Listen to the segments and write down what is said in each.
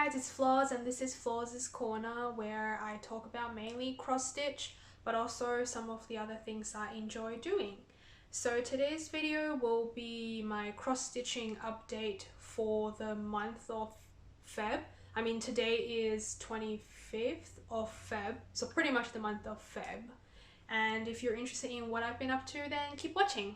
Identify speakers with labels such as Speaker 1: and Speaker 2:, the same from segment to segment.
Speaker 1: guys, it's Flaws and this is Flaws' Corner, where I talk about mainly cross stitch but also some of the other things I enjoy doing. So today's video will be my cross stitching update for the month of Feb. I mean, today is 25th of Feb, so pretty much the month of Feb. And if you're interested in what I've been up to, then keep watching.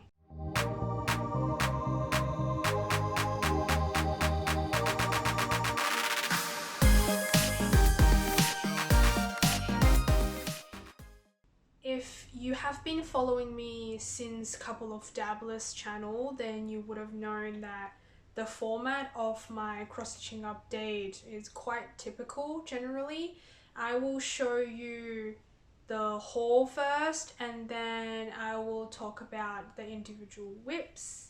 Speaker 1: If you have been following me since a couple of Dabblers channel, then you would have known that the format of my cross-stitching update is quite typical generally. I will show you the haul first and then I will talk about the individual whips,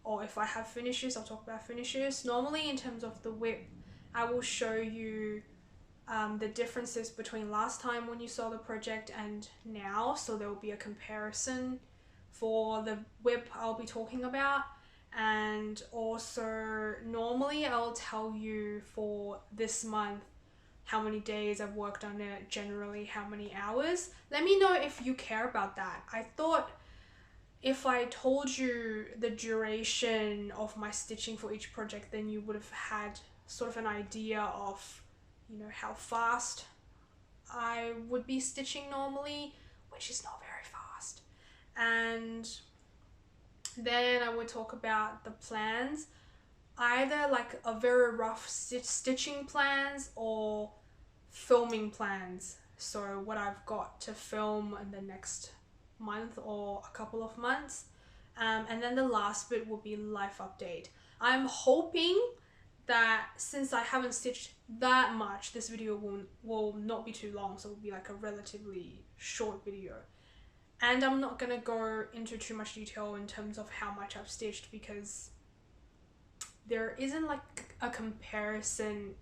Speaker 1: or if I have finishes, I'll talk about finishes. Normally in terms of the whip, I will show you the differences between last time when you saw the project and now, so there will be a comparison for the whip I'll be talking about. And also normally I'll tell you for this month how many days I've worked on it, generally how many hours. Let me know if you care about that. I thought if I told you the duration of my stitching for each project, then you would have had sort of an idea of, you know, how fast I would be stitching normally, which is not very fast. And then I would talk about the plans, either like a very rough stitching plans or filming plans. So what I've got to film in the next month or a couple of months. And then the last bit will be life update. I'm hoping that since I haven't stitched that much, this video will not be too long, so it will be like a relatively short video. And I'm not gonna go into too much detail in terms of how much I've stitched because there isn't like a comparison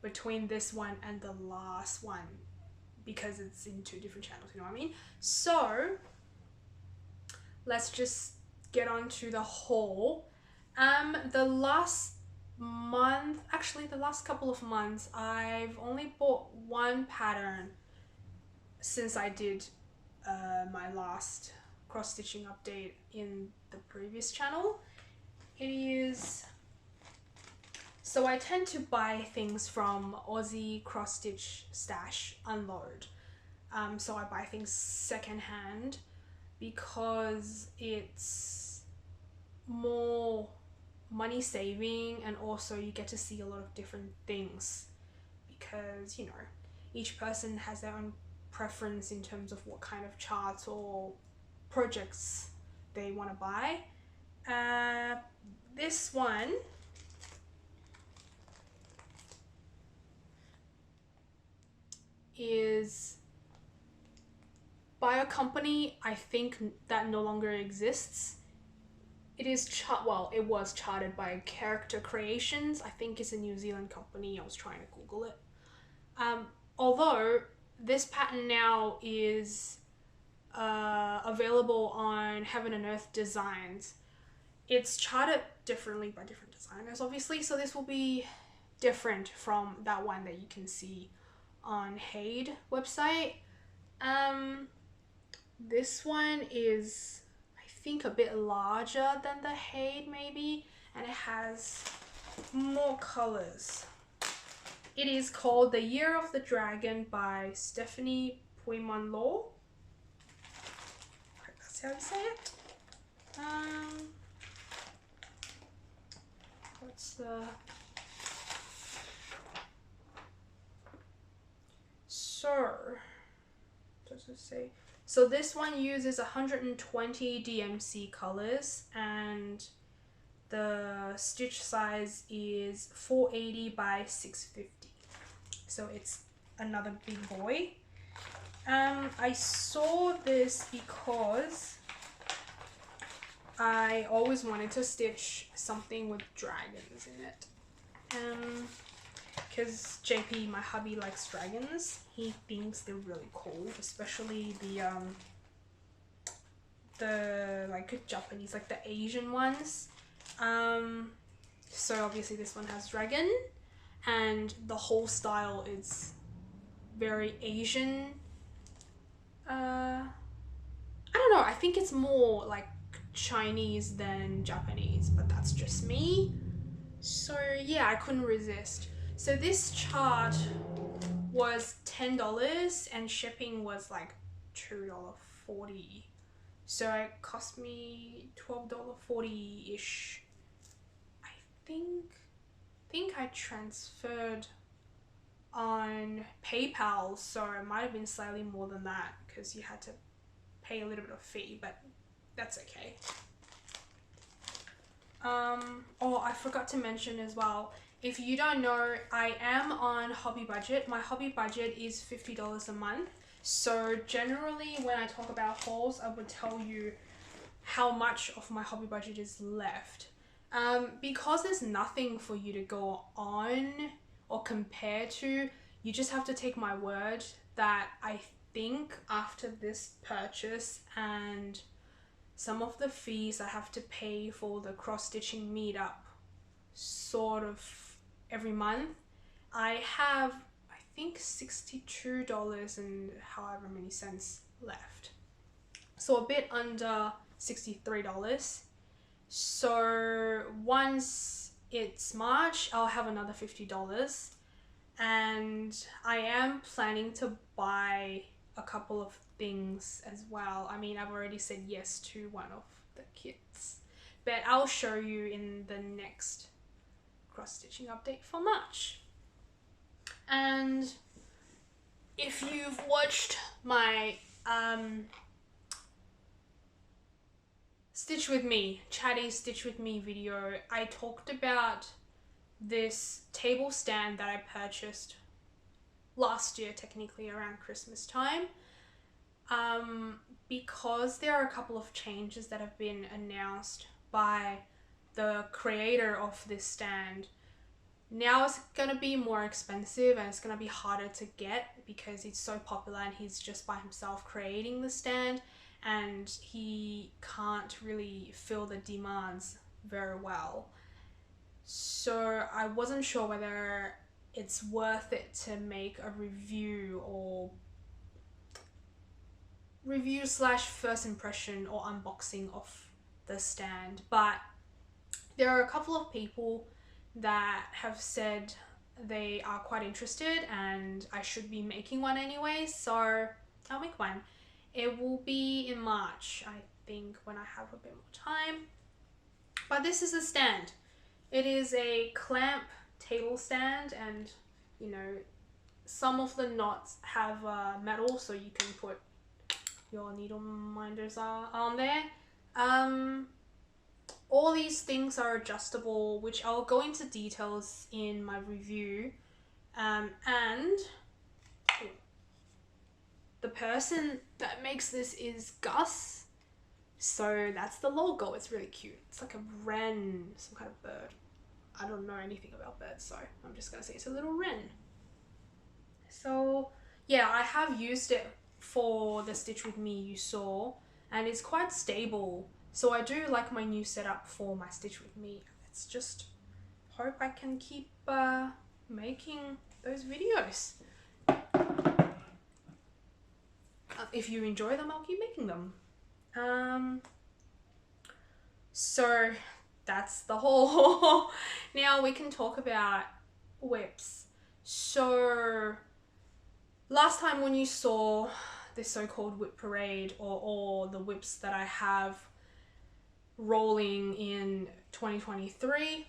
Speaker 1: between this one and the last one because it's in two different channels, you know what I mean? So let's just get on to the haul. The last month, actually the last couple of months, I've only bought one pattern since I did my last cross stitching update in the previous channel. It is, so I tend to buy things from Aussie cross stitch stash unload. So I buy things secondhand because it's more money saving, and also you get to see a lot of different things because, you know, each person has their own preference in terms of what kind of charts or projects they want to buy. This one is by a company I think that no longer exists. It is it was charted by Character Creations. I think it's a New Zealand company. I was trying to Google it. Although this pattern now is available on Heaven and Earth Designs. It's charted differently by different designers, obviously, so this will be different from that one that you can see on 𝓕𝓵𝓸𝔃𝔃𝓽𝓾 website. This one is, I think, a bit larger than the 𝓕𝓵𝓸𝔃𝓃 maybe, and it has more colors. It is called The Year of the Dragon by Stephanie Puimanlo. That's how you say it. What's the... So, what does it say? So this one uses 120 DMC colors and the stitch size is 480 by 650. So it's another big boy. I saw this because I always wanted to stitch something with dragons in it. Because JP, my hubby, likes dragons. He thinks they're really cool, especially the like Japanese, like the Asian ones. So obviously this one has dragon, and the whole style is very Asian. I don't know, I think it's more like Chinese than Japanese, but that's just me. So yeah, I couldn't resist. So this chart was $10 and shipping was like $2.40. So it cost me $12.40-ish. I think I transferred on PayPal, so it might have been slightly more than that because you had to pay a little bit of fee, but that's okay. Oh, I forgot to mention as well, if you don't know, I am on hobby budget. My hobby budget is $50 a month. So generally when I talk about hauls, I would tell you how much of my hobby budget is left. Because there's nothing for you to go on or compare to, you just have to take my word that I think after this purchase and some of the fees I have to pay for the cross-stitching meetup sort of every month, I have, I think, $62 and however many cents left. So a bit under $63. So once it's March, I'll have another $50. And I am planning to buy a couple of things as well. I mean, I've already said yes to one of the kits, but I'll show you in the next cross-stitching update for March. And if you've watched my Stitch With Me, Chatty Stitch With Me video, I talked about this table stand that I purchased last year, technically around Christmas time. Because there are a couple of changes that have been announced by the creator of this stand, now it's gonna be more expensive and it's gonna be harder to get because it's so popular and he's just by himself creating the stand and he can't really fill the demands very well. So I wasn't sure whether it's worth it to make a review slash first impression or unboxing of the stand, but there are a couple of people that have said they are quite interested and I should be making one anyway, so I'll make one. It will be in March, I think, when I have a bit more time. But this is a stand. It is a clamp table stand, and you know, some of the knots have metal, so you can put your needle minders on there. All these things are adjustable, which I'll go into details in my review. And the person that makes this is Gus. So that's the logo. It's really cute. It's like a wren, some kind of bird. I don't know anything about birds, so I'm just gonna say it's a little wren. So yeah, I have used it for the Stitch With Me you saw, and it's quite stable. So I do like my new setup for my Stitch With Me. It's just hope I can keep making those videos. If you enjoy them, I'll keep making them. So that's the whole. Now we can talk about whips. So last time when you saw this so-called whip parade or the whips that I have rolling in 2023,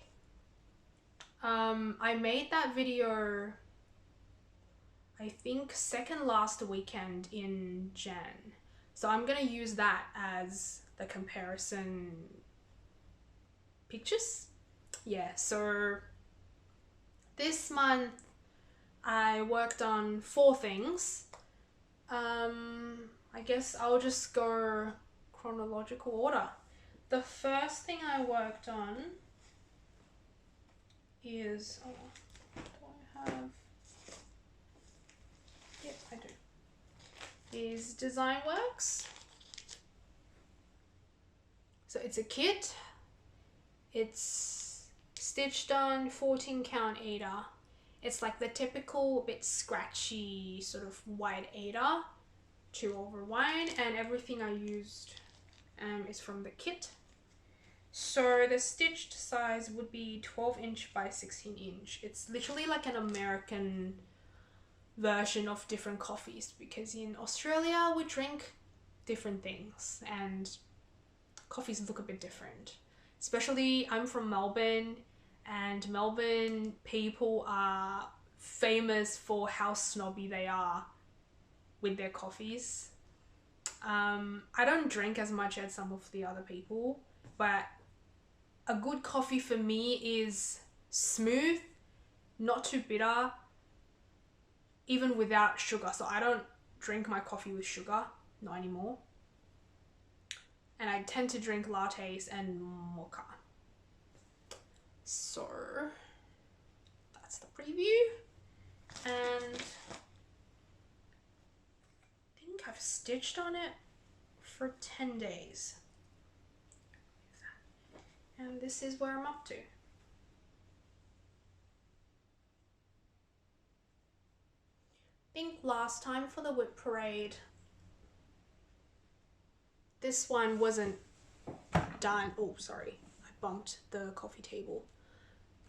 Speaker 1: I made that video, I think, second last weekend in Jan. So I'm gonna use that as the comparison pictures. Yeah, so this month I worked on 4 things. I guess I'll just go chronological order. The first thing I worked on is, oh, do I have? Yep, I do. Is Design Works. So it's a kit. It's stitched on 14 count Aida. It's like the typical bit scratchy sort of white 𝓕𝓸𝔃𝓃 2-over wine, and everything I used is from the kit. So the stitched size would be 12" by 16". It's literally like an American version of different coffees, because in Australia we drink different things and coffees look a bit different. Especially, I'm from Melbourne, and Melbourne people are famous for how snobby they are with their coffees. I don't drink as much as some of the other people, but a good coffee for me is smooth, not too bitter, even without sugar. So I don't drink my coffee with sugar, not anymore. And I tend to drink lattes and mocha. So that's the preview. And I think I've stitched on it for 10 days. And this is where I'm up to. I think last time for the whip parade, this one wasn't done. Oh, sorry, I bumped the coffee table.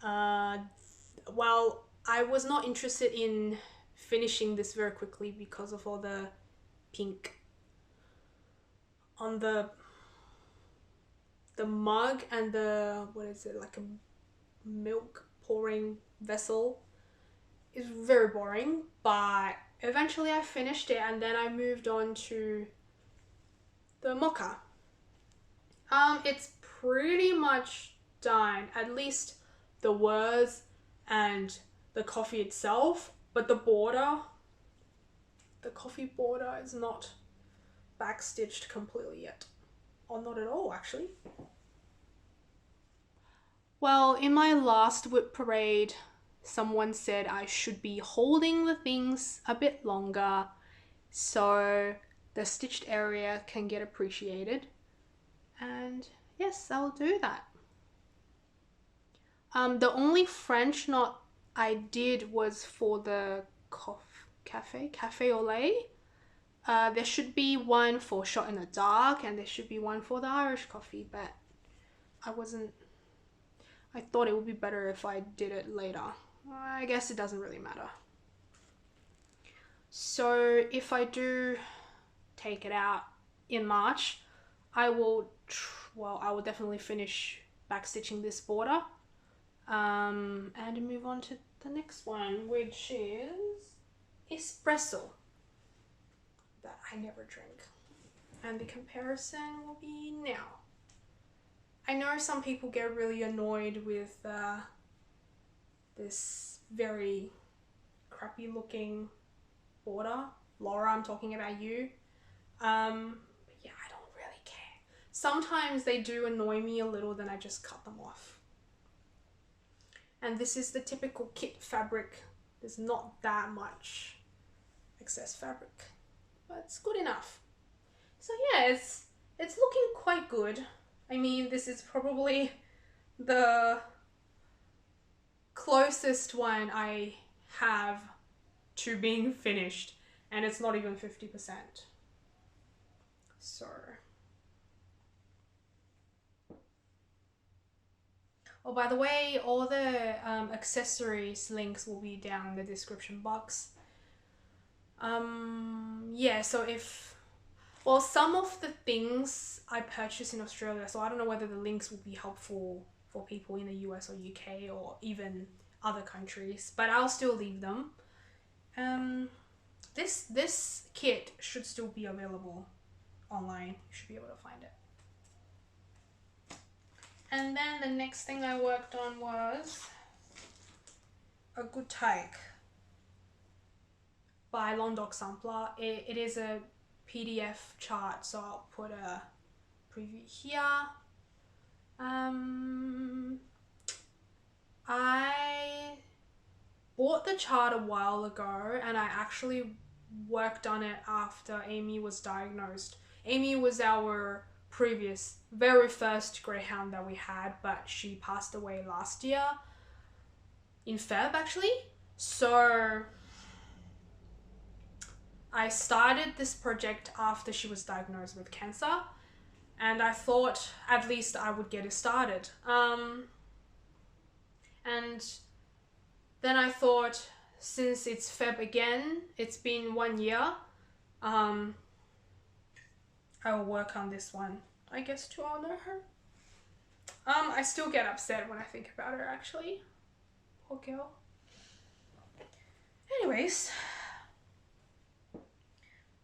Speaker 1: Well, I was not interested in finishing this very quickly because of all the pink on the mug and the, what is it, like a milk pouring vessel. Is very boring, but eventually I finished it, and then I moved on to the mocha. It's pretty much done, at least the words and the coffee itself, but the border, the coffee border is not backstitched completely yet. Or not at all, actually. Well, in my last whip parade, someone said I should be holding the things a bit longer so the stitched area can get appreciated. And yes, I'll do that. The only French knot I did was for the cafe au lait. There should be one for shot in the dark, and there should be one for the Irish coffee, but I thought it would be better if I did it later. I guess it doesn't really matter. So if I do take it out in March, I will definitely finish backstitching this border and move on to the next one, which is espresso, that I never drink. And the comparison will be now. I know some people get really annoyed with this very crappy looking border. Laura, I'm talking about you. But yeah, I don't really care. Sometimes they do annoy me a little, then I just cut them off. And this is the typical kit fabric. There's not that much excess fabric, but it's good enough. So yeah, it's looking quite good. I mean, this is probably the closest one I have to being finished, and it's not even 50%. So, oh, by the way, all the accessories links will be down in the description box. Yeah, so well, some of the things I purchased in Australia, so I don't know whether the links will be helpful for people in the US or UK or even other countries, but I'll still leave them. This kit should still be available online. You should be able to find it. And then the next thing I worked on was a good tike by 𝓕𝓵𝓸𝔃𝓃𝓮. It is a PDF chart, so I'll put a preview here. I bought the chart a while ago, and I actually worked on it after Amy was diagnosed. Amy was our very first greyhound that we had, but she passed away last year in Feb, actually. So I started this project after she was diagnosed with cancer, and I thought at least I would get it started. And then I thought, since it's Feb again, it's been 1 year, I will work on this one, I guess, to honor her. I still get upset when I think about her, actually. Poor girl. Anyways,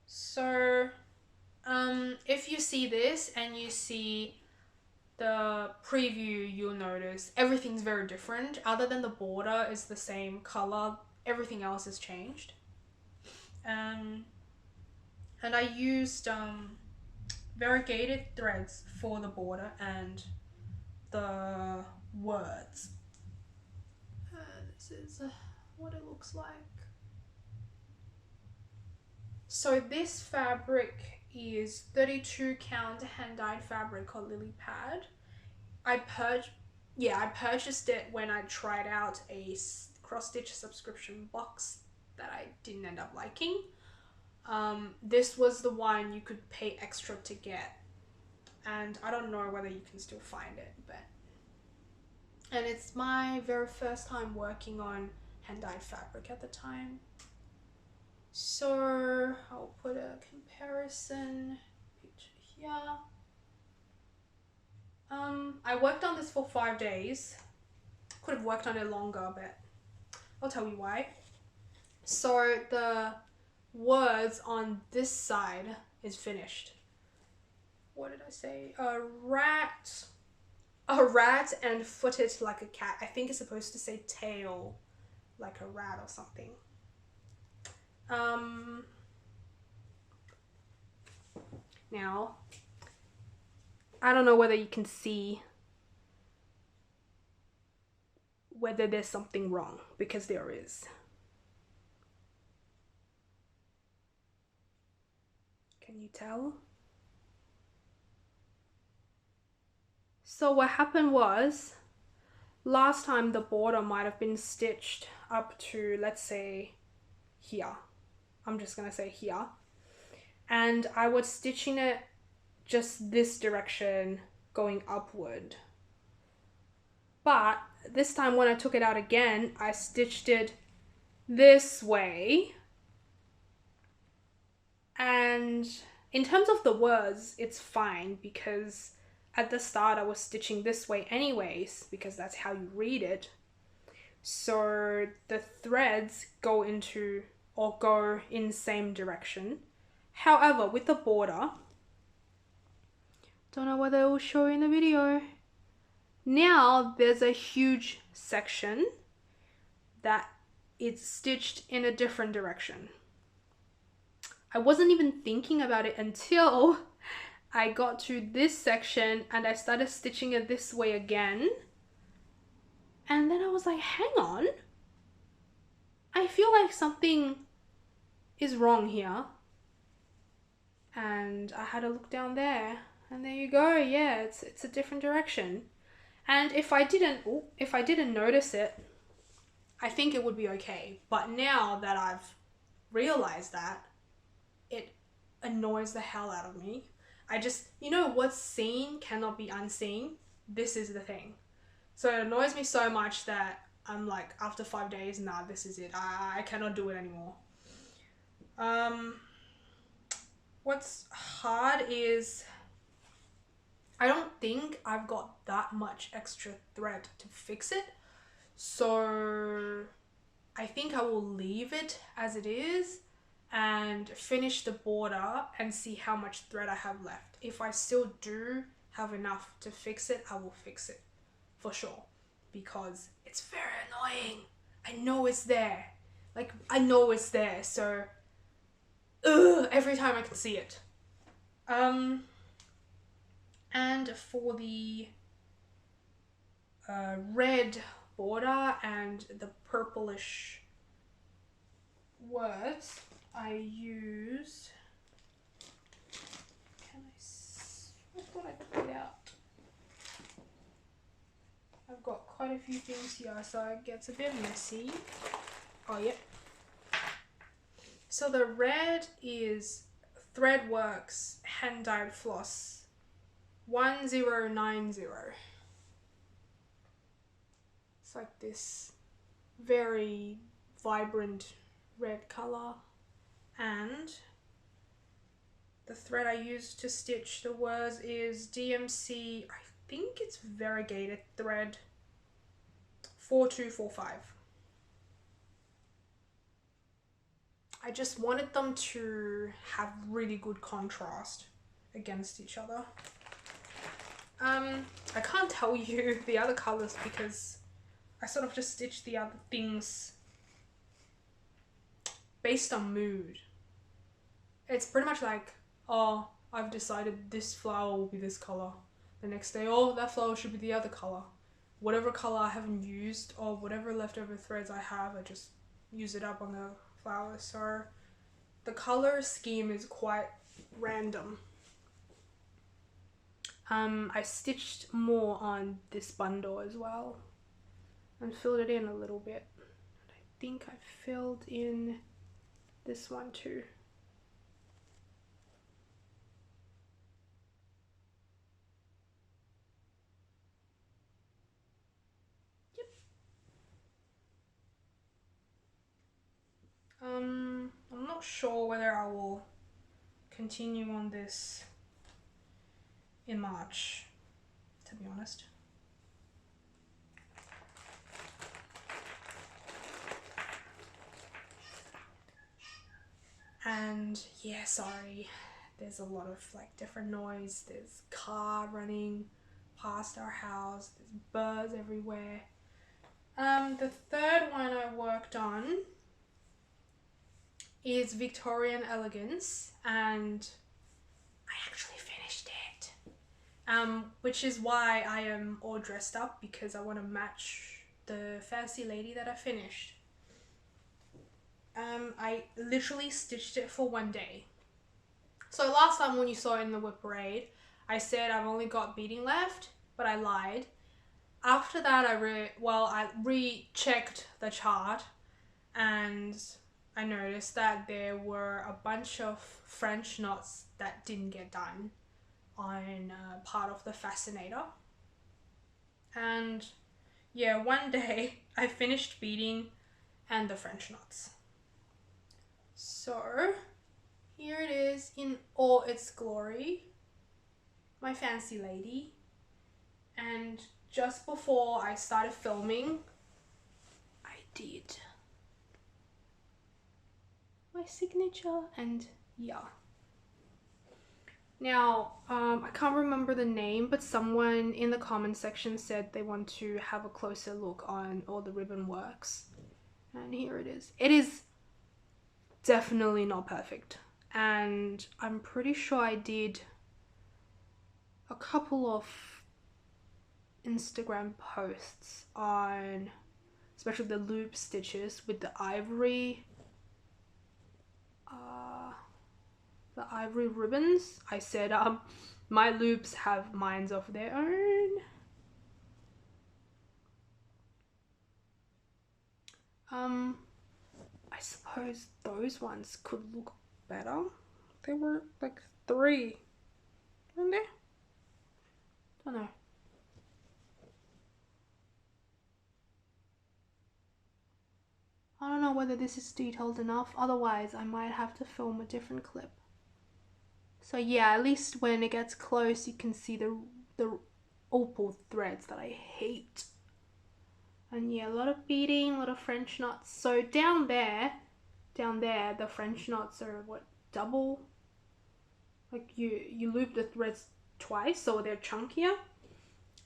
Speaker 1: so if you see this and you see the preview, you'll notice everything's very different. Other than the border is the same color, everything else has changed. And I used variegated threads for the border and the words. This is what it looks like. So this fabric is 32 count hand-dyed fabric called 𝓕𝓵𝓸𝔃𝓃𝓮. I purchased it when I tried out a cross-stitch subscription box that I didn't end up liking. This was the one you could pay extra to get, and I don't know whether you can still find it, and it's my very first time working on hand-dyed fabric at the time. So I'll put a comparison picture here. I worked on this for 5 days. Could have worked on it longer, but I'll tell you why. So the words on this side is finished. What did I say? A rat and footed like a cat. I think it's supposed to say tail like a rat or something. Now, I don't know whether you can see whether there's something wrong, because there is. Can you tell? So what happened was, last time the border might have been stitched up to, let's say, here. I'm just gonna say here. And I was stitching it just this direction going upward. But this time when I took it out again, I stitched it this way. And in terms of the words, it's fine, because at the start I was stitching this way anyways, because that's how you read it. So the threads go into or go in same direction. However, with the border, don't know whether it will show in the video. Now there's a huge section that it's stitched in a different direction. I wasn't even thinking about it until I got to this section and I started stitching it this way again. And then I was like, hang on. I feel like something is wrong here. And I had to look down there, and there you go. Yeah, it's a different direction. And if I didn't notice it, I think it would be okay. But now that I've realized that, it annoys the hell out of me. I just, what's seen cannot be unseen. This is the thing. So it annoys me so much that I'm like, after 5 days, nah, this is it. I cannot do it anymore. What's hard is I don't think I've got that much extra thread to fix it. So I think I will leave it as it is and finish the border and see how much thread I have left. If I still do have enough to fix it, I will fix it for sure, because it's very annoying. I know it's there. Like, I know it's there, so every time I can see it. And for the red border and the purplish words, I used, I thought I put it out. I've got quite a few things here, so it gets a bit messy. Oh, yep. So the red is Threadworks Hand Dyed Floss 1090. It's like this very vibrant red color, and the thread I used to stitch the words is DMC, I think it's variegated thread 4245. I just wanted them to have really good contrast against each other. I can't tell you the other colors because I sort of just stitched the other things based on mood. It's pretty much like, oh, I've decided this flower will be this color. The next day, oh, that flower should be the other color. Whatever color I haven't used or whatever leftover threads I have, I just use it up on the flowers. So the color scheme is quite random. I stitched more on this bundle as well and filled it in a little bit. I think I filled in this one too. Yep. I'm not sure whether I will continue on this in March, to be honest. And yeah, sorry, there's a lot of like different noise. There's car running past our house, there's birds everywhere. The third one I worked on is Victorian Elegance, and I actually finished it. Which is why I am all dressed up, because I want to match the fancy lady that I finished. I literally stitched it for one day. So last time when you saw it in the whip parade, I said I've only got beading left, but I lied. After that, I rechecked the chart, and I noticed that there were a bunch of French knots that didn't get done on part of the fascinator. And yeah, one day I finished beading and the French knots. So here it is in all its glory, my fancy lady. And just before I started filming, I did my signature, and yeah. Now, I can't remember the name, but someone in the comment section said they want to have a closer look on all the ribbon works. And here it is. It is definitely not perfect. And I'm pretty sure I did a couple of Instagram posts on, especially the loop stitches with the ivory ribbons. I said my loops have minds of their own. I suppose those ones could look better. There were like 3, weren't there? Don't know. I don't know whether this is detailed enough, otherwise I might have to film a different clip. So yeah, at least when it gets close you can see the opal threads that I hate. And yeah, a lot of beading, a lot of French knots. So down there, the French knots are what, double? Like you loop the threads twice, so they're chunkier.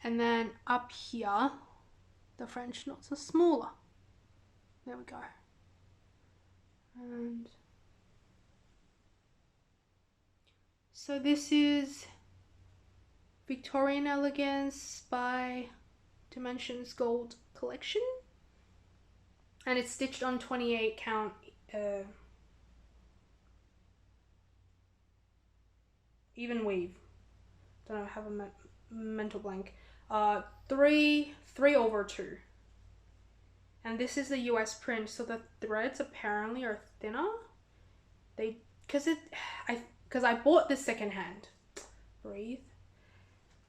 Speaker 1: And then up here, the French knots are smaller. There we go. And so this is Victorian Elegance by Dimensions Gold Collection, and it's stitched on 28 count even weave. Don't know, I have a mental blank. 3/2. And this is the US print, so the threads apparently are thinner. Because I bought this secondhand. Breathe.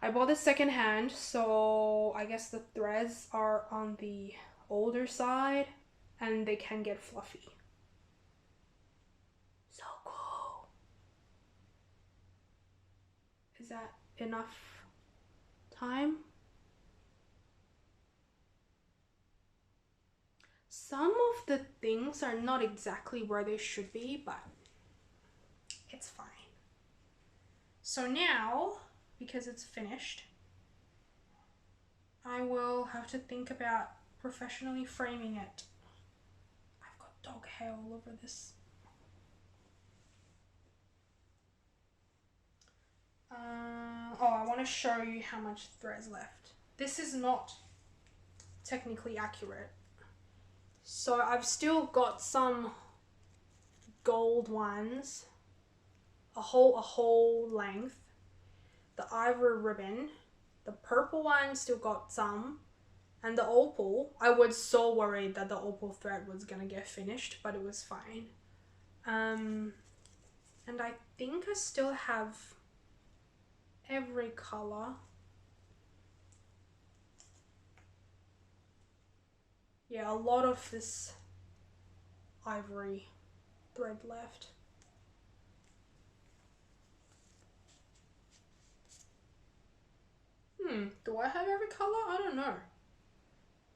Speaker 1: I bought this secondhand, so I guess the threads are on the older side and they can get fluffy. So cool. Is that enough time? Some of the things are not exactly where they should be, but it's fine. So now, because it's finished, I will have to think about professionally framing it. I've got dog hair all over this. I want to show you how much thread's left. This is not technically accurate. So I've still got some gold ones, a whole length. The ivory ribbon, the purple one still got some, and the opal, I was so worried that the opal thread was gonna get finished, but it was fine. And I think I still have every color. Yeah, a lot of this ivory thread left. Do I have every color? I don't know.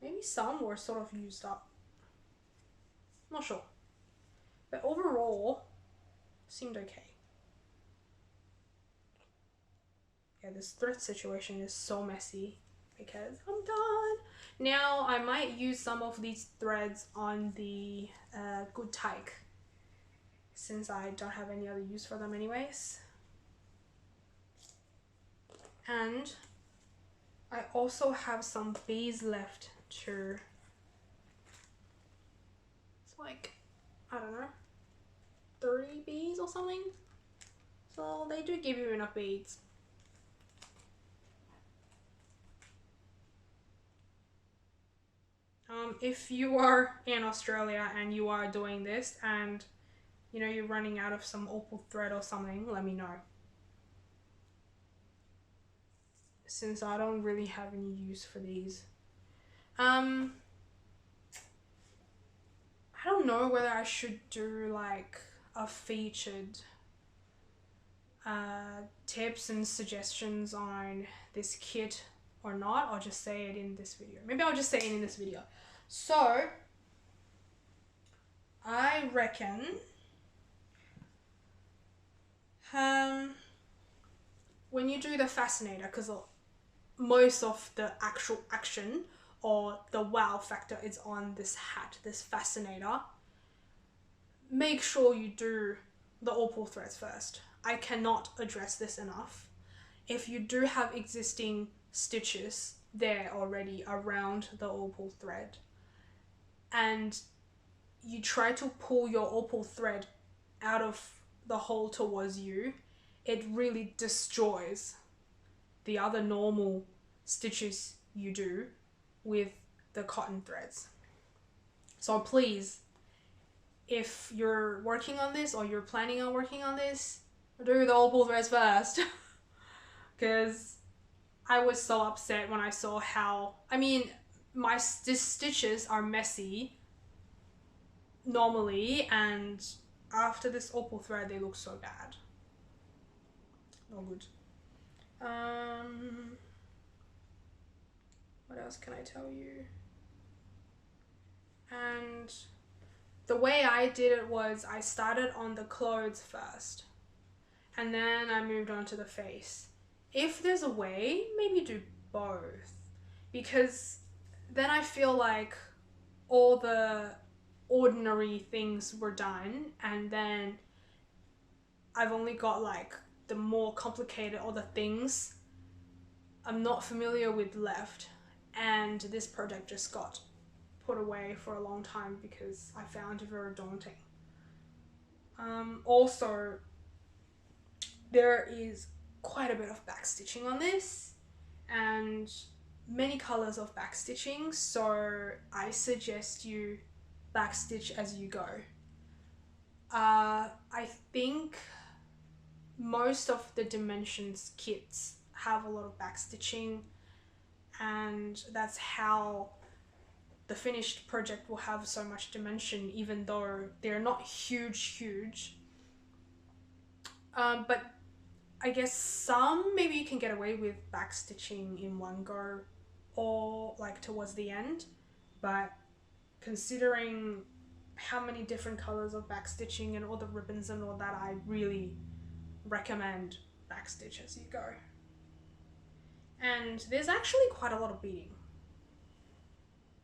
Speaker 1: Maybe some were sort of used up. Not sure. But overall, seemed okay. Yeah, this thread situation is so messy because I'm done. Now I might use some of these threads on the good tike, since I don't have any other use for them anyways. And I also have some beads left to, it's like, I don't know, 30 beads or something. So they do give you enough beads. If you are in Australia and you are doing this and you know you're running out of some opal thread or something, let me know. Since I don't really have any use for these. I don't know whether I should do like a featured tips and suggestions on this kit or not, or just say it in this video. Maybe I'll just say it in this video. So I reckon when you do the fascinator, because most of the actual action or the wow factor is on this hat, this fascinator, make sure you do the opal threads first. I cannot address this enough. If you do have existing stitches there already around the opal thread and you try to pull your opal thread out of the hole towards you, it really destroys the other normal stitches you do with the cotton threads. So please, if you're working on this or you're planning on working on this, do the opal threads first. Because I was so upset when I saw how, I mean, my stitches are messy normally, and after this opal thread they look so bad. Not good. What else can I tell you? And the way I did it was I started on the clothes first and then I moved on to the face. If there's a way, maybe do both, because then I feel like all the ordinary things were done and then I've only got like the more complicated or the things I'm not familiar with left, and this project just got put away for a long time because I found it very daunting. Also, there is quite a bit of back stitching on this, and many colors of backstitching, so I suggest you backstitch as you go. I think most of the Dimensions kits have a lot of backstitching, and that's how the finished project will have so much dimension, even though they're not huge. But I guess some maybe you can get away with backstitching in one go or like towards the end, but considering how many different colors of backstitching and all the ribbons and all that, I really recommend backstitch as you go. And there's actually quite a lot of beading,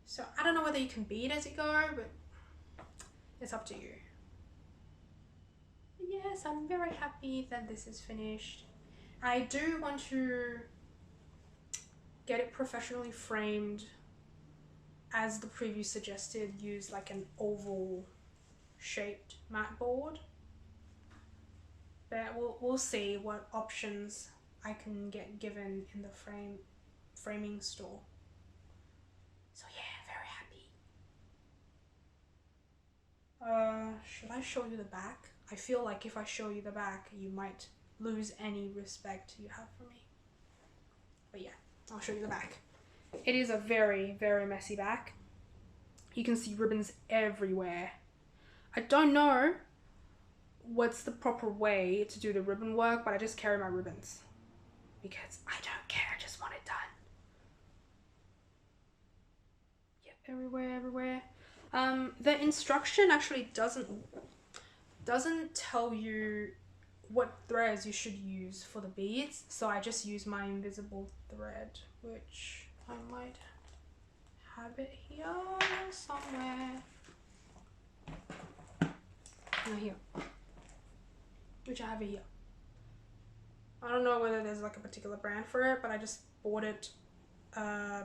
Speaker 1: so I don't know whether you can bead as you go, but it's up to you. But yes, I'm very happy that this is finished. I do want to get it professionally framed, as the preview suggested, use like an oval shaped mat board, but we'll see what options I can get given in the framing store. So yeah, very happy. Should I show you the back? I feel like if I show you the back, you might lose any respect you have for me. But yeah, I'll show you the back. It is a very messy back. You can see ribbons everywhere. I don't know what's the proper way to do the ribbon work, but I just carry my ribbons because I don't care, I just want it done. Yep, everywhere. The instruction actually doesn't tell you what threads you should use for the beads, so I just use my invisible thread, which I might have it here somewhere. No, here. Which I have it here. I don't know whether there's like a particular brand for it, but I just bought it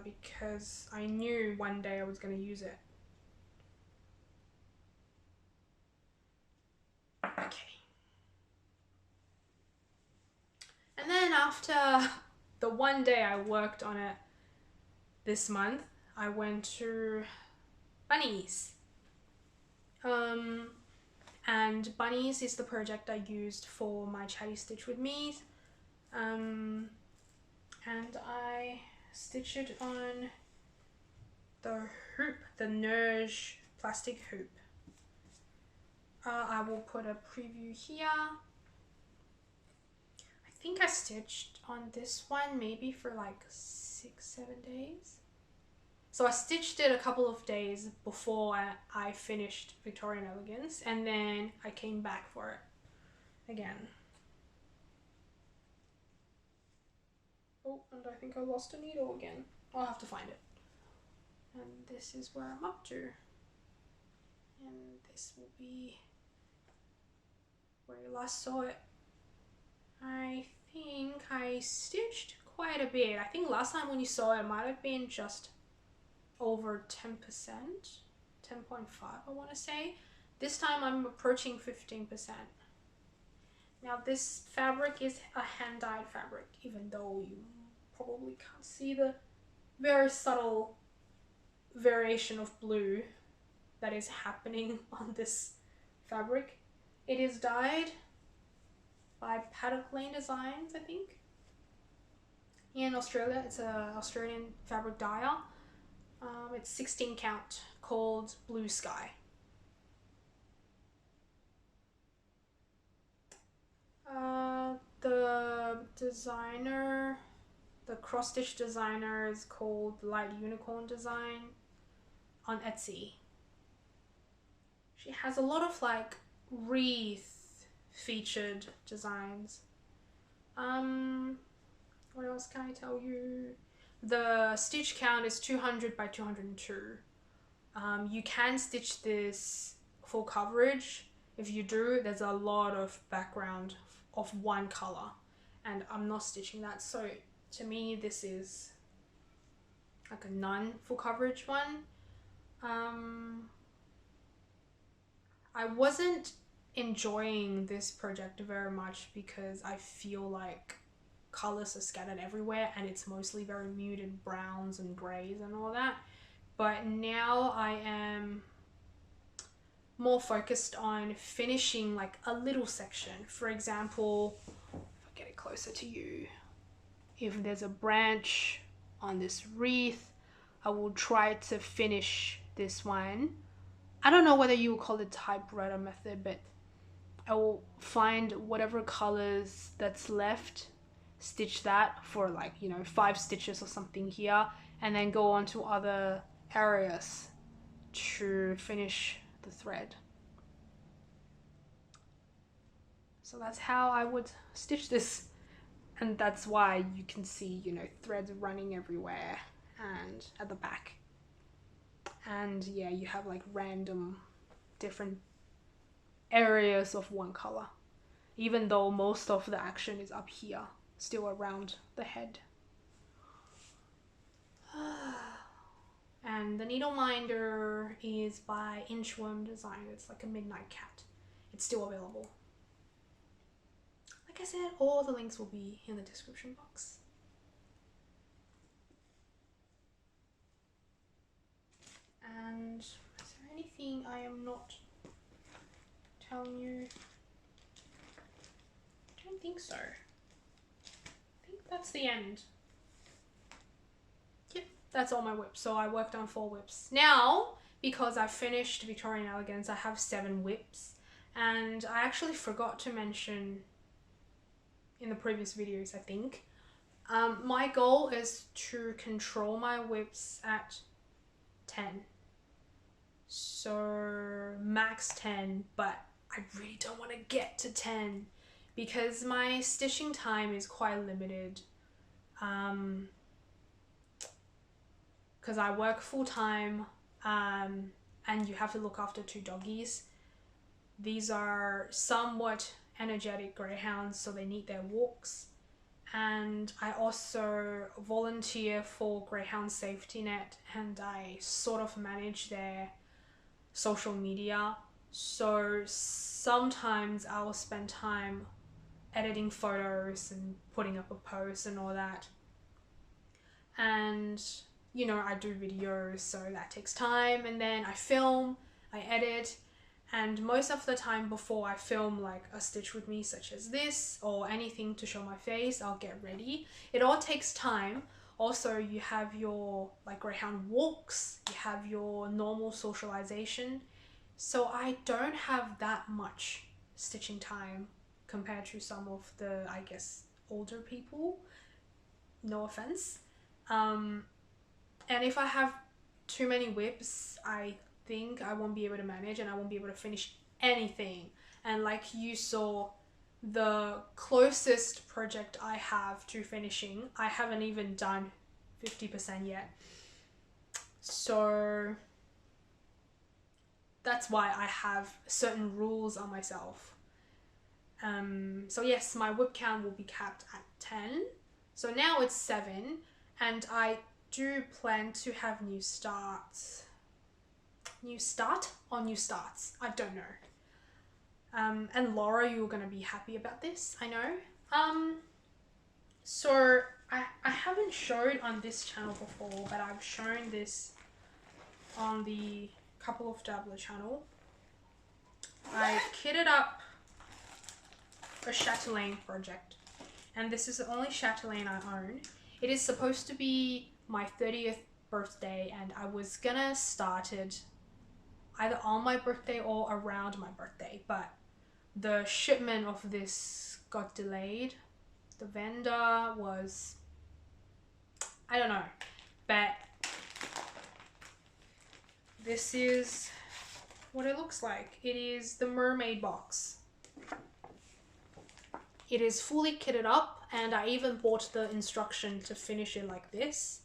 Speaker 1: because I knew one day I was going to use it. Okay. And then after the one day I worked on it this month, I went to Bunnies. And Bunnies is the project I used for my Chatty Stitch with Me. And I stitched it on the hoop, the 𝓕𝓵𝓸𝔃𝓃𝓾 plastic hoop. I will put a preview here. I think I stitched on this one maybe for like 6-7 days. So I stitched it a couple of days before I finished Victorian Elegance, and then I came back for it again. Oh, and I think I lost a needle again. I'll have to find it. And this is where I'm up to. And this will be where you last saw it. I think I stitched quite a bit. I think last time when you saw it might have been just over 10%, 10.5 I want to say. This time I'm approaching 15%. Now this fabric is a hand-dyed fabric, even though you probably can't see the very subtle variation of blue that is happening on this fabric. It is dyed by 𝓕𝓵𝓸𝔃𝓃𝓮, I think. In Australia, it's an Australian fabric dyer. It's 16 count, called Blue Sky. The designer, the cross stitch designer, is called 𝓕𝓵𝓸𝓃𝓮𝓫𝓮 on Etsy. She has a lot of like wreath featured designs. What else can I tell you? The stitch count is 200 by 202. You can stitch this full coverage. If you do, there's a lot of background of one color, and I'm not stitching that, so to me this is like a non-full coverage one. I wasn't enjoying this project very much because I feel like colors are scattered everywhere and it's mostly very muted browns and grays and all that. But now I am more focused on finishing like a little section. For example, if I get it closer to you, if there's a branch on this wreath, I will try to finish this one. I don't know whether you will call it typewriter method, but I will find whatever colors that's left, stitch that for like, you know, 5 stitches or something here, and then go on to other areas to finish the thread. So that's how I would stitch this, and that's why you can see, you know, threads running everywhere and at the back. And yeah, you have like random different areas of one color, even though most of the action is up here, still around the head. And the needle minder is by Inchworm Design. It's like a midnight cat. It's still available. Like I said, all the links will be in the description box. And is there anything I am not telling you? I don't think so. I think that's the end. Yep, that's all my whips. So I worked on 4 whips. Now, because I finished Victorian Elegance, I have 7 whips. And I actually forgot to mention in the previous videos, I think. My goal is to control my whips at 10. So max 10, but I really don't want to get to 10 because my stitching time is quite limited. Because I work full time and you have to look after 2 doggies. These are somewhat energetic greyhounds, so they need their walks. And I also volunteer for Greyhound Safety Net, and I sort of manage their social media. So sometimes I'll spend time editing photos and putting up a post and all that. And you know, I do videos, so that takes time, and then I film, I edit. And most of the time before I film like a stitch with me such as this or anything to show my face, I'll get ready. It all takes time. Also, you have your like greyhound walks, you have your normal socialization. So I don't have that much stitching time compared to some of the, I guess, older people. No offense. And if I have too many whips, I think I won't be able to manage and I won't be able to finish anything. And like you saw, the closest project I have to finishing, I haven't even done 50% yet. So that's why I have certain rules on myself. So yes, my whip count will be capped at 10. So now it's 7, and I do plan to have new starts. New start or new starts? I don't know. And Laura, you're gonna be happy about this, I know. So I haven't showed on this channel before, but I've shown this on the 𝓕𝓵𝓸𝔃𝓃𝓾𝓫 channel. I kitted up a chatelaine project, and this is the only chatelaine I own. It is supposed to be my 30th birthday, and I was gonna start it either on my birthday or around my birthday, but the shipment of this got delayed. The vendor was, I don't know, but this is what it looks like. It is the mermaid box. It is fully kitted up, and I even bought the instruction to finish it like this.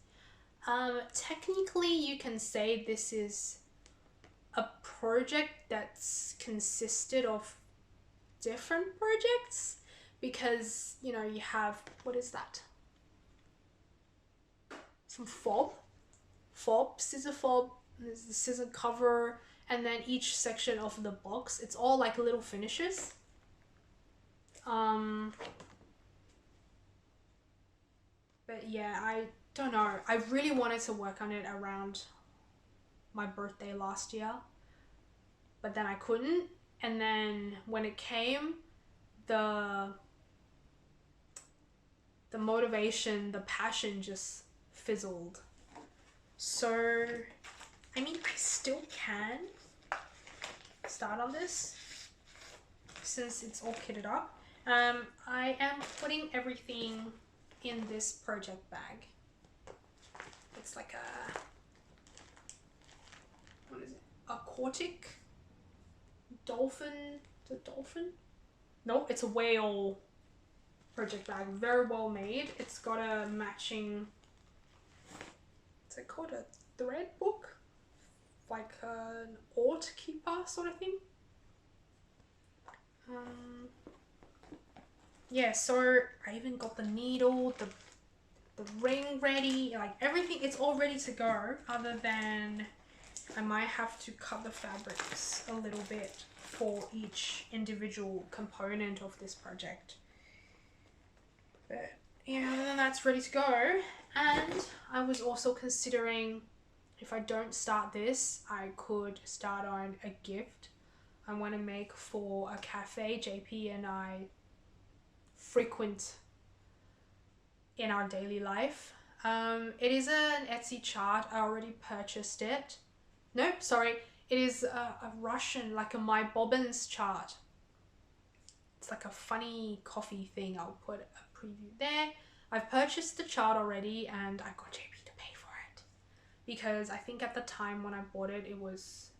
Speaker 1: Technically you can say this is a project that's consisted of different projects, because you know, you have, what is that, some fob, scissor fob, there's the scissor cover, and then each section of the box, it's all like little finishes. But yeah, I don't know. I really wanted to work on it around my birthday last year, but then I couldn't. And then when it came, the motivation, the passion just fizzled. So, I mean, I still can start on this since it's all kitted up. I am putting everything in this project bag. It's like a, what is it? A 𝓕𝓵𝓸𝔃𝓃𝓮 dolphin. Is it dolphin? No, it's a whale project bag. Very well made. It's got a matching, is it called a thread book? Like an 𝓕𝓐𝓵𝓸𝔃𝓃𝓮 sort of thing. Yeah, so I even got the needle, the ring ready, like everything, it's all ready to go, other than I might have to cut the fabrics a little bit for each individual component of this project. But yeah, other than that's ready to go. And I was also considering, if I don't start this, I could start on a gift I want to make for a cafe JP and I frequent in our daily life. It is an Etsy chart. I already purchased it. Nope, sorry. It is a Russian, like a My Bobbins chart. It's like a funny coffee thing. I'll put a preview there. I've purchased the chart already and I got JP to pay for it. Because I think at the time when I bought it, it was...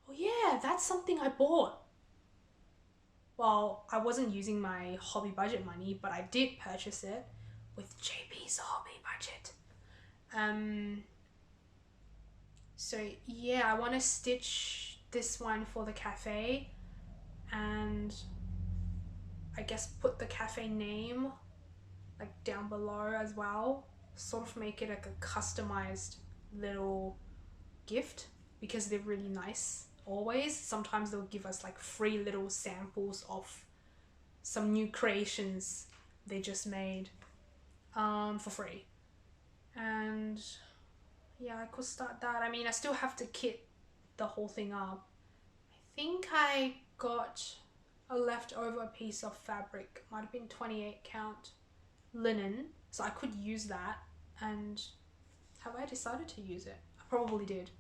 Speaker 1: Oh yeah, that's something I bought. Well, I wasn't using my hobby budget money, but I did purchase it with JP's hobby budget. So yeah, I want to stitch this one for the cafe and I guess put the cafe name like down below as well. Sort of make it like a customized little gift because they're really nice. Always, sometimes they'll give us like free little samples of some new creations they just made for free. And yeah, I could start that. I mean, I still have to kit the whole thing up. I think I got a leftover piece of fabric, might have been 28 count linen, so I could use that. And have I decided to use it? I probably did.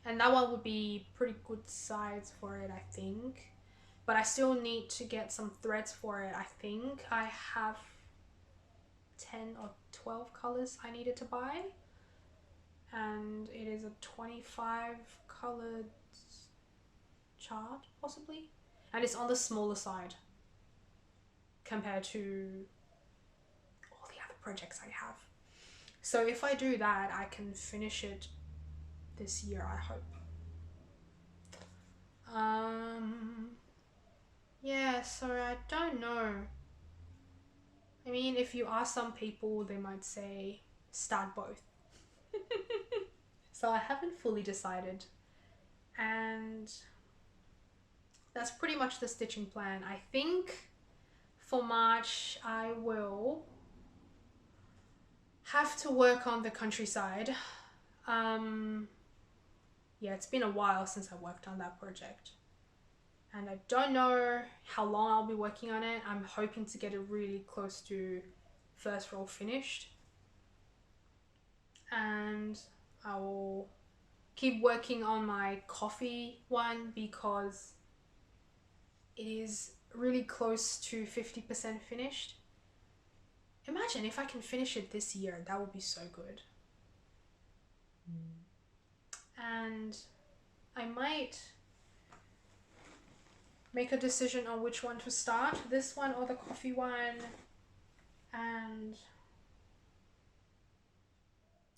Speaker 1: And that one would be pretty good size for it, I think. But I still need to get some threads for it. I think I have 10 or 12 colors I needed to buy. And it is a 25 colored chart, possibly. And it's on the smaller side compared to all the other projects I have. So if I do that, I can finish it this year, I hope. Yeah, so I don't know. I mean, if you ask some people, they might say start both. So I haven't fully decided. And that's pretty much the stitching plan. I think for March I will have to work on the countryside. Yeah, it's been a while since I worked on that project. And I don't know how long I'll be working on it. I'm hoping to get it really close to first roll finished. And I will keep working on my coffee one because it is really close to 50% finished. Imagine if I can finish it this year, that would be so good. And I might make a decision on which one to start, this one or the coffee one, and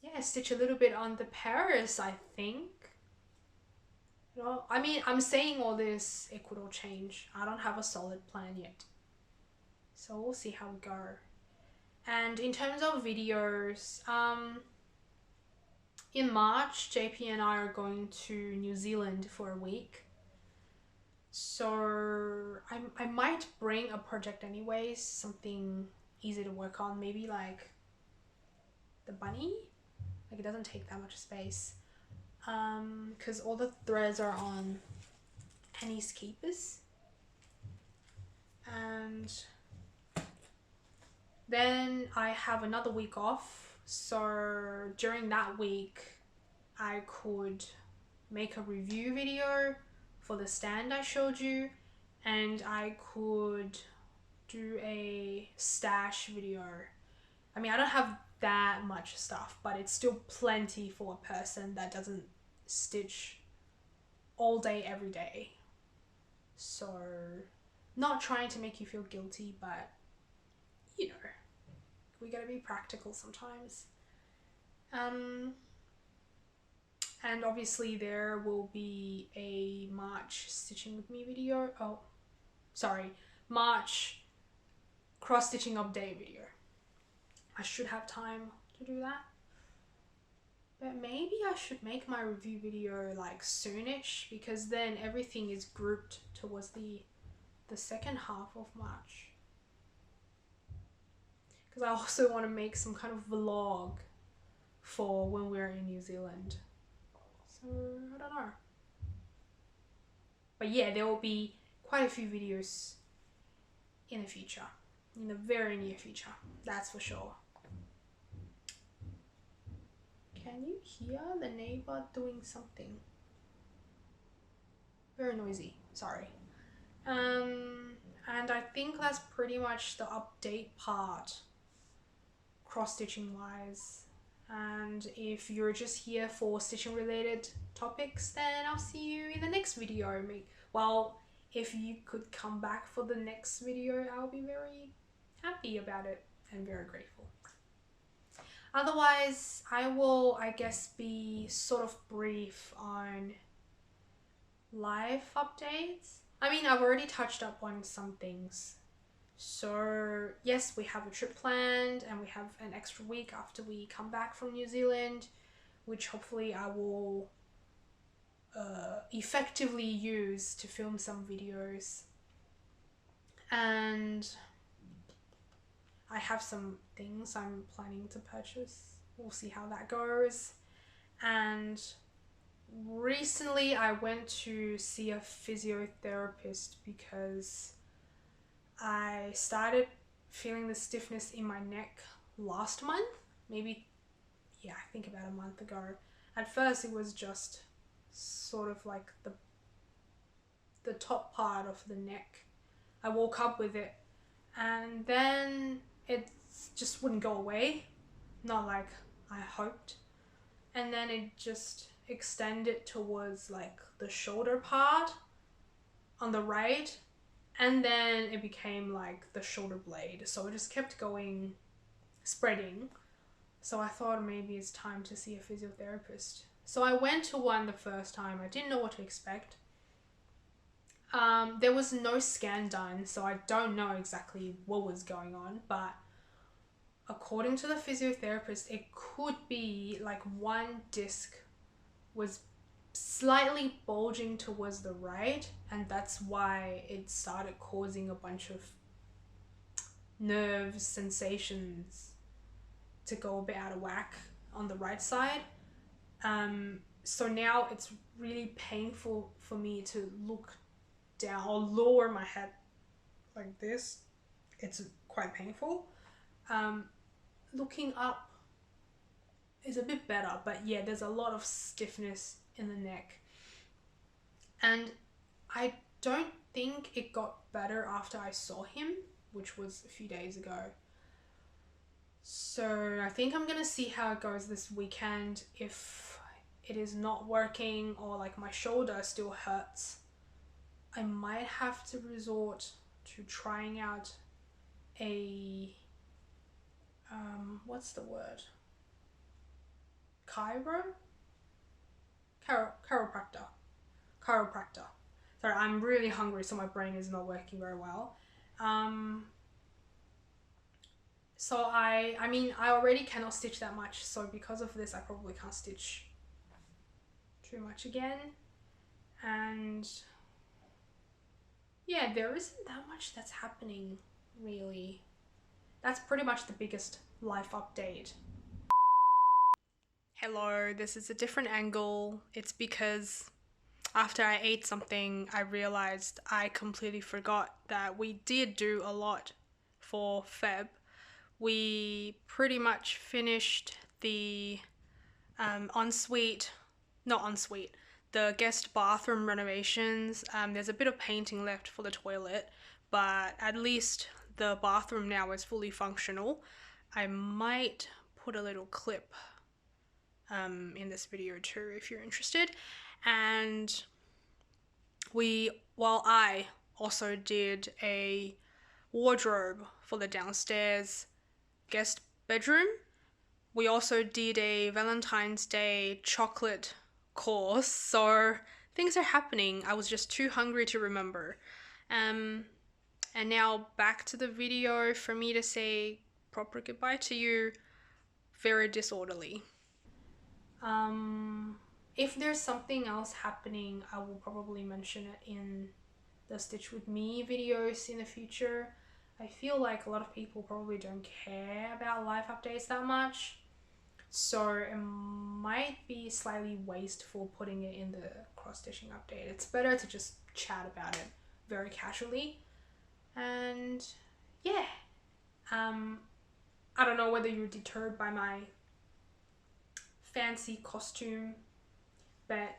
Speaker 1: yeah, stitch a little bit on the Paris, I think. You know, I mean, I'm saying all this, it could all change. I don't have a solid plan yet. So we'll see how we go. And in terms of videos, in March, JP and I are going to New Zealand for a week. So I might bring a project anyways, something easy to work on. Maybe like the bunny, like it doesn't take that much space, because all the threads are on pennies keepers. And then I have another week off, so during that week I could make a review video for the stand I showed you, and I could do a stash video. I mean, I don't have that much stuff, but it's still plenty for a person that doesn't stitch all day every day. So not trying to make you feel guilty, but you know, we gotta be practical sometimes. And obviously there will be a March stitching with me video. Oh, sorry, March cross stitching update video. I should have time to do that, but maybe I should make my review video like soonish, because then everything is grouped towards the second half of March. Because I also want to make some kind of vlog for when we're in New Zealand. So I don't know. But yeah, there will be quite a few videos in the future, in the very near future, that's for sure. Can you hear the neighbor doing something? Very noisy, sorry. And I think that's pretty much the update part, cross-stitching wise. And if you're just here for stitching related topics, then I'll see you in the next video. Well, if you could come back for the next video, I'll be very happy about it and very grateful. Otherwise, I will, I guess, be sort of brief on life updates. I mean, I've already touched up on some things. So yes, we have a trip planned, and we have an extra week after we come back from New Zealand, which hopefully I will effectively use to film some videos. And I have some things I'm planning to purchase. We'll see how that goes. And recently I went to see a physiotherapist because I started feeling the stiffness in my neck last month. Maybe, yeah, I think about a month ago. At first it was just sort of like the top part of the neck. I woke up with it, and then it just wouldn't go away, not like I hoped. And then it just extended towards like the shoulder part on the right, and then it became like the shoulder blade. So it just kept going, spreading. So I thought maybe it's time to see a physiotherapist. So I went to one the first time. I didn't know what to expect. There was no scan done, so I don't know exactly what was going on, but according to the physiotherapist, it could be like one disc was slightly bulging towards the right, and that's why it started causing a bunch of nerve sensations to go a bit out of whack on the right side. So now it's really painful for me to look down or lower my head like this. It's quite painful. Looking up is a bit better, but yeah, there's a lot of stiffness in the neck. And I don't think it got better after I saw him, which was a few days ago. So I think I'm gonna see how it goes this weekend. If it is not working or like my shoulder still hurts, I might have to resort to trying out a what's the word? Chiropractor. Sorry, I'm really hungry, so my brain is not working very well. So I mean, I already cannot stitch that much, so because of this, I probably can't stitch too much again. And yeah, there isn't that much that's happening, really. that's pretty much the biggest life update. Hello, this is a different angle. It's because after I ate something, I realized I completely forgot that we did do a lot for Feb. We pretty much finished the the guest bathroom renovations. There's a bit of painting left for the toilet, but at least the bathroom now is fully functional. I might put a little clip in this video too if you're interested. And I also did a wardrobe for the downstairs guest bedroom. We also did a Valentine's Day chocolate course, so things are happening. I was just too hungry to remember. And now back to the video for me to say proper goodbye to you. Very disorderly. If there's something else happening, I will probably mention it in the Stitch With Me videos in the future. I feel like a lot of people probably don't care about life updates that much, so it might be slightly wasteful putting it in the cross-stitching update. It's better to just chat about it very casually. And yeah, I don't know whether you're deterred by my fancy costume, but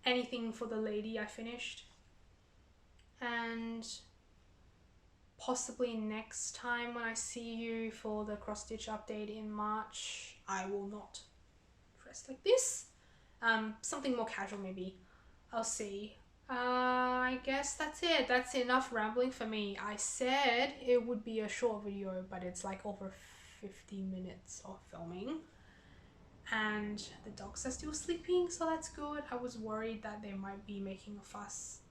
Speaker 1: anything for the lady I finished. And possibly next time when I see you for the cross stitch update in March, I will not dress like this. Something more casual maybe. I'll see. I guess that's it. That's enough rambling for me. I said it would be a short video, but it's like over 50 minutes of filming. And the dogs are still sleeping, so that's good. I was worried that they might be making a fuss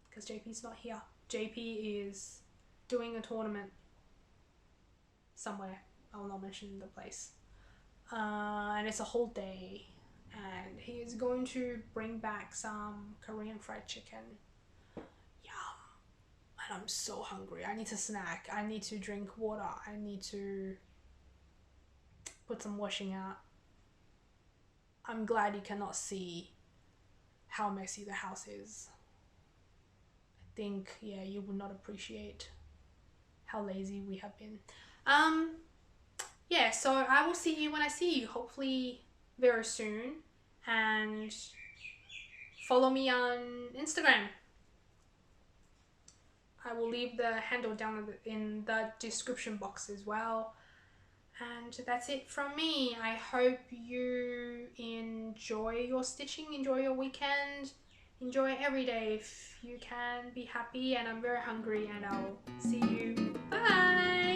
Speaker 1: because JP's not here. JP is doing a tournament somewhere. I will not mention the place. And it's a whole day. And he is going to bring back some Korean fried chicken. Yum. And I'm so hungry. I need to snack. I need to drink water. I need to put some washing out. I'm glad you cannot see how messy the house is. I think, yeah, you would not appreciate how lazy we have been. Yeah, so I will see you when I see you, hopefully very soon. And follow me on Instagram. I will leave the handle down in the description box as well. And that's it from me. I hope you enjoy your stitching, enjoy your weekend, enjoy every day if you can, be happy. And I'm very hungry, and I'll see you. Bye!